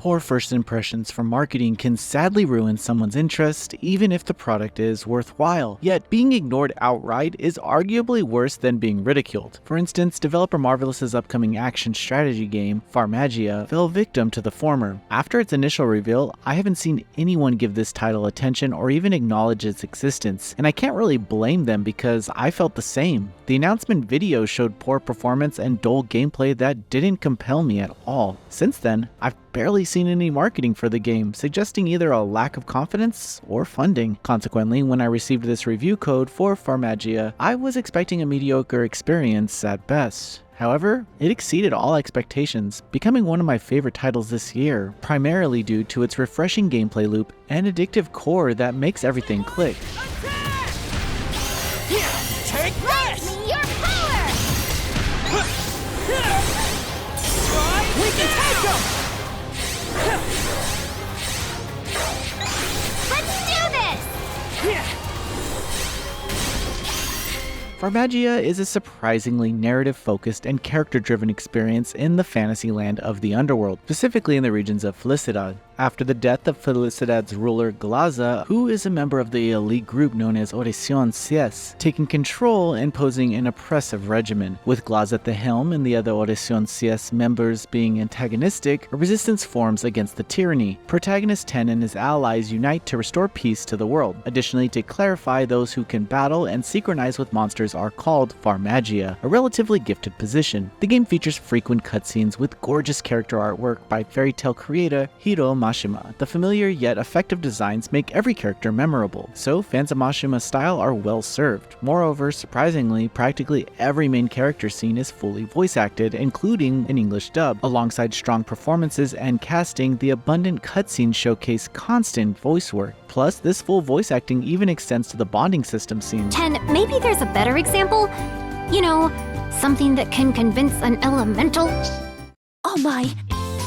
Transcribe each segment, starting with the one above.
Poor first impressions from marketing can sadly ruin someone's interest, even if the product is worthwhile. Yet, being ignored outright is arguably worse than being ridiculed. For instance, developer Marvelous's upcoming action strategy game, Farmagia, fell victim to the former. After its initial reveal, I haven't seen anyone give this title attention or even acknowledge its existence, and I can't really blame them because I felt the same. The announcement video showed poor performance and dull gameplay that didn't compel me at all. Since then, I've barely seen any marketing for the game, suggesting either a lack of confidence or funding. Consequently, when I received this review code for Farmagia, I was expecting a mediocre experience at best. However, it exceeded all expectations, becoming one of my favorite titles this year, primarily due to its refreshing gameplay loop and addictive core that makes everything click. Take this! Your power! We can take them! Let's do this! Farmagia is a surprisingly narrative-focused and character-driven experience in the fantasy land of the underworld, specifically in the regions of Felicidad. After the death of Felicidad's ruler Glaza, who is a member of the elite group known as 2024's, taking control and posing an oppressive regimen. With Glaza at the helm and the other 2024's members being antagonistic, a resistance forms against the tyranny. Protagonist 10 and his allies unite to restore peace to the world. Additionally, to clarify, those who can battle and synchronize with monsters are called Farmagia, a relatively gifted position. The game features frequent cutscenes with gorgeous character artwork by fairy tale creator Hiro Mashima. The familiar yet effective designs make every character memorable, so fans of Mashima's style are well served. Moreover, surprisingly, practically every main character scene is fully voice acted, including an English dub. Alongside strong performances and casting, the abundant cutscenes showcase constant voice work. Plus, this full voice acting even extends to the bonding system scenes. 10, maybe there's a better example? You know, something that can convince an elemental? Oh my,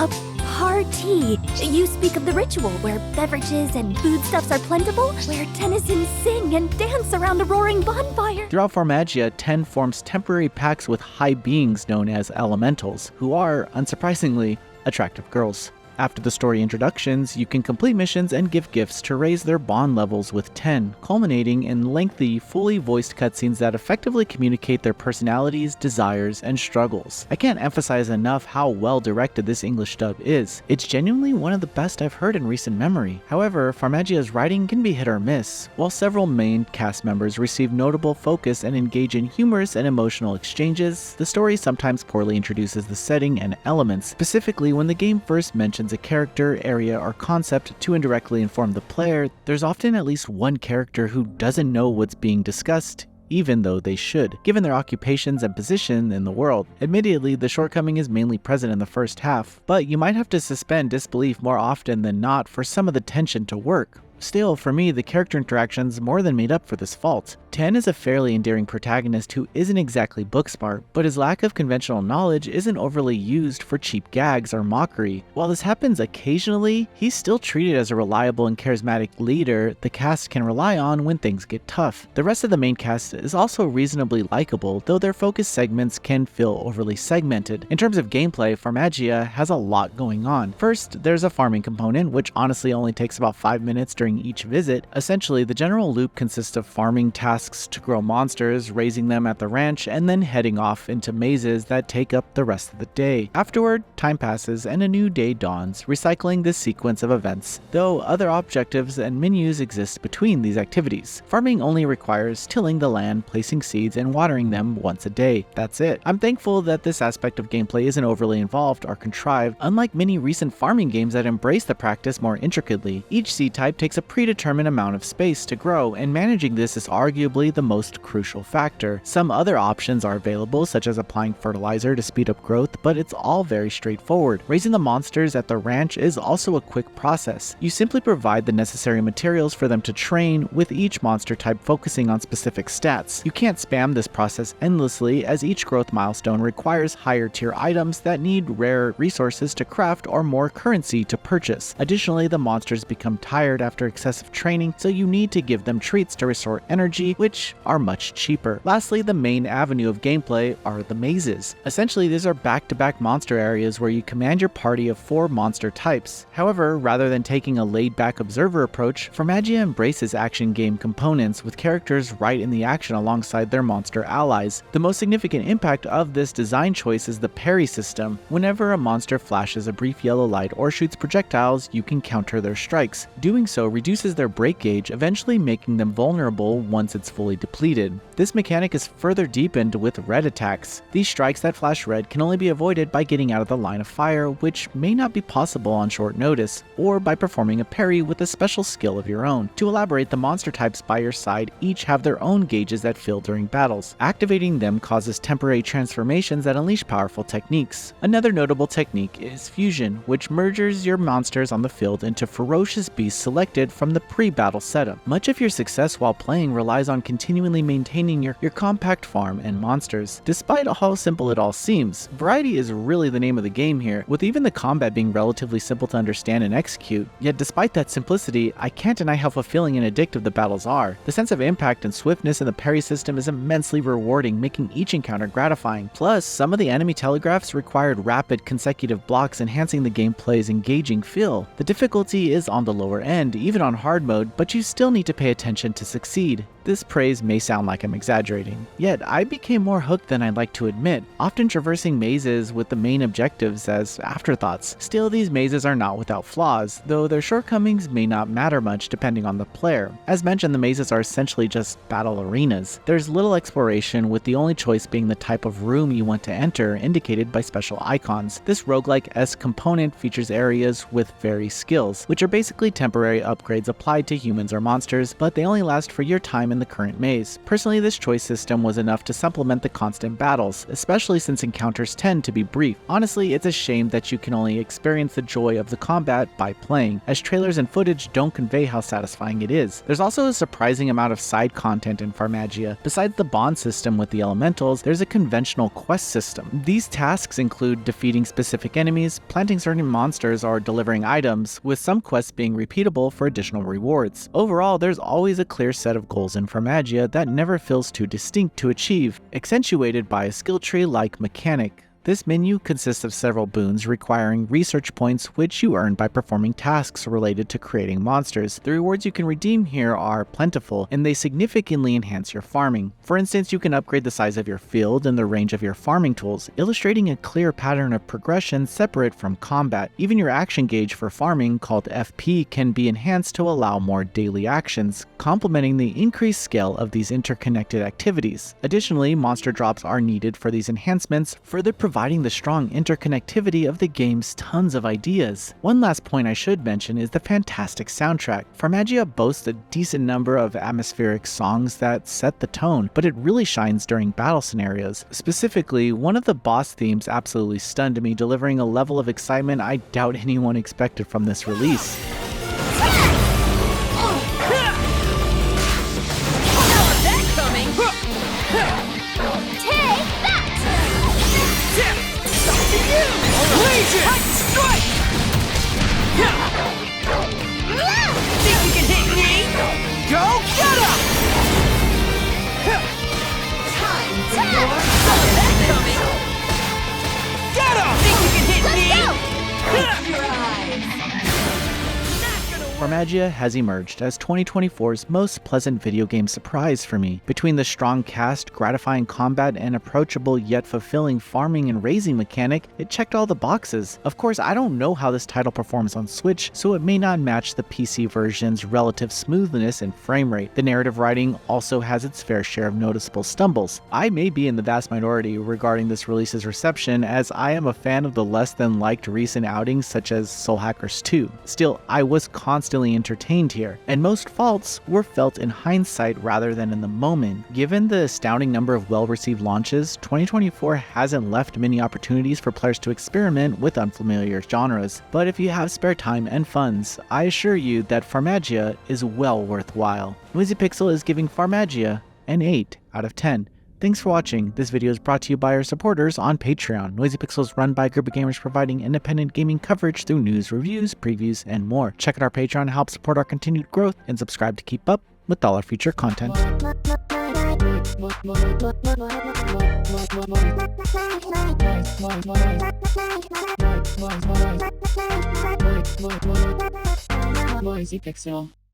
a party. You speak of the ritual where beverages and foodstuffs are plentiful, where denizens sing and dance around a roaring bonfire. Throughout Farmagia, 10 forms temporary pacts with high beings known as elementals, who are, unsurprisingly, attractive girls. After the story introductions, you can complete missions and give gifts to raise their bond levels with 10, culminating in lengthy, fully voiced cutscenes that effectively communicate their personalities, desires, and struggles. I can't emphasize enough how well directed this English dub is. It's genuinely one of the best I've heard in recent memory. However, Farmagia's writing can be hit or miss. While several main cast members receive notable focus and engage in humorous and emotional exchanges, the story sometimes poorly introduces the setting and elements, specifically when the game first mentions a character, area, or concept to indirectly inform the player. There's often at least one character who doesn't know what's being discussed, even though they should, given their occupations and position in the world. Admittedly, the shortcoming is mainly present in the first half, but you might have to suspend disbelief more often than not for some of the tension to work. Still, for me, the character interactions more than made up for this fault. 10 is a fairly endearing protagonist who isn't exactly book smart, but his lack of conventional knowledge isn't overly used for cheap gags or mockery. While this happens occasionally, he's still treated as a reliable and charismatic leader the cast can rely on when things get tough. The rest of the main cast is also reasonably likable, though their focus segments can feel overly segmented. In terms of gameplay, Farmagia has a lot going on. First, there's a farming component, which honestly only takes about 5 minutes during each visit. Essentially, the general loop consists of farming tasks to grow monsters, raising them at the ranch, and then heading off into mazes that take up the rest of the day. Afterward, time passes and a new day dawns, recycling this sequence of events, though other objectives and menus exist between these activities. Farming only requires tilling the land, placing seeds, and watering them once a day. That's it. I'm thankful that this aspect of gameplay isn't overly involved or contrived, unlike many recent farming games that embrace the practice more intricately. Each seed type takes a predetermined amount of space to grow, and managing this is arguably the most crucial factor. Some other options are available, such as applying fertilizer to speed up growth, but it's all very straightforward. Raising the monsters at the ranch is also a quick process. You simply provide the necessary materials for them to train, with each monster type focusing on specific stats. You can't spam this process endlessly, as each growth milestone requires higher tier items that need rare resources to craft or more currency to purchase. Additionally, the monsters become tired after excessive training, so you need to give them treats to restore energy, which are much cheaper. Lastly, the main avenue of gameplay are the mazes. Essentially, these are back-to-back monster areas where you command your party of 4 monster types. However, rather than taking a laid-back observer approach, Farmagia embraces action game components with characters right in the action alongside their monster allies. The most significant impact of this design choice is the parry system. Whenever a monster flashes a brief yellow light or shoots projectiles, you can counter their strikes. Doing so reduces their break gauge, eventually making them vulnerable once it's fully depleted. This mechanic is further deepened with red attacks. These strikes that flash red can only be avoided by getting out of the line of fire, which may not be possible on short notice, or by performing a parry with a special skill of your own. To elaborate, the monster types by your side each have their own gauges that fill during battles. Activating them causes temporary transformations that unleash powerful techniques. Another notable technique is fusion, which merges your monsters on the field into ferocious beasts selected from the pre-battle setup. Much of your success while playing relies on continually maintaining your compact farm and monsters. Despite how simple it all seems, variety is really the name of the game here, with even the combat being relatively simple to understand and execute. Yet despite that simplicity, I can't deny how fulfilling and addictive the battles are. The sense of impact and swiftness in the parry system is immensely rewarding, making each encounter gratifying. Plus, some of the enemy telegraphs required rapid consecutive blocks, enhancing the gameplay's engaging feel. The difficulty is on the lower end, even on hard mode, but you still need to pay attention to succeed. This praise may sound like I'm exaggerating, yet I became more hooked than I'd like to admit, often traversing mazes with the main objectives as afterthoughts. Still, these mazes are not without flaws, though their shortcomings may not matter much depending on the player. As mentioned, the mazes are essentially just battle arenas. There's little exploration, with the only choice being the type of room you want to enter, indicated by special icons. This roguelike-esque component features areas with fairy skills, which are basically temporary upgrades applied to humans or monsters, but they only last for your time in the current maze. Personally, this choice system was enough to supplement the constant battles, especially since encounters tend to be brief. Honestly, it's a shame that you can only experience the joy of the combat by playing, as trailers and footage don't convey how satisfying it is. There's also a surprising amount of side content in Farmagia. Besides the bond system with the elementals, there's a conventional quest system. These tasks include defeating specific enemies, planting certain monsters, or delivering items, with some quests being repeatable for additional rewards. Overall, there's always a clear set of goals in Farmagia that never feels too distinct to achieve, accentuated by a skill tree-like mechanic. This menu consists of several boons requiring research points, which you earn by performing tasks related to creating monsters. The rewards you can redeem here are plentiful, and they significantly enhance your farming. For instance, you can upgrade the size of your field and the range of your farming tools, illustrating a clear pattern of progression separate from combat. Even your action gauge for farming, called FP, can be enhanced to allow more daily actions, complementing the increased scale of these interconnected activities. Additionally, monster drops are needed for these enhancements, further providing the strong interconnectivity of the game's tons of ideas. One last point I should mention is the fantastic soundtrack. Farmagia boasts a decent number of atmospheric songs that set the tone, but it really shines during battle scenarios. Specifically, one of the boss themes absolutely stunned me, delivering a level of excitement I doubt anyone expected from this release. Think you can hit me? Go get him! Time's up! Saw that coming! Get him! Think you can hit me? Close your eyes! Farmagia has emerged as 2024's most pleasant video game surprise for me. Between the strong cast, gratifying combat, and approachable yet fulfilling farming and raising mechanic, it checked all the boxes. Of course, I don't know how this title performs on Switch, so it may not match the PC version's relative smoothness and frame rate. The narrative writing also has its fair share of noticeable stumbles. I may be in the vast minority regarding this release's reception, as I am a fan of the less than liked recent outings such as Soul Hackers 2. Still, I was constantly entertained here, and most faults were felt in hindsight rather than in the moment. Given the astounding number of well-received launches, 2024 hasn't left many opportunities for players to experiment with unfamiliar genres, but if you have spare time and funds, I assure you that Farmagia is well worthwhile. Noisy Pixel is giving Farmagia an 8 out of 10. Thanks for watching. This video is brought to you by our supporters on Patreon. Noisy Pixels run by a group of gamers providing independent gaming coverage through news, reviews, previews, and more. Check out our Patreon to help support our continued growth and subscribe to keep up with all our future content. Noisy Pixel.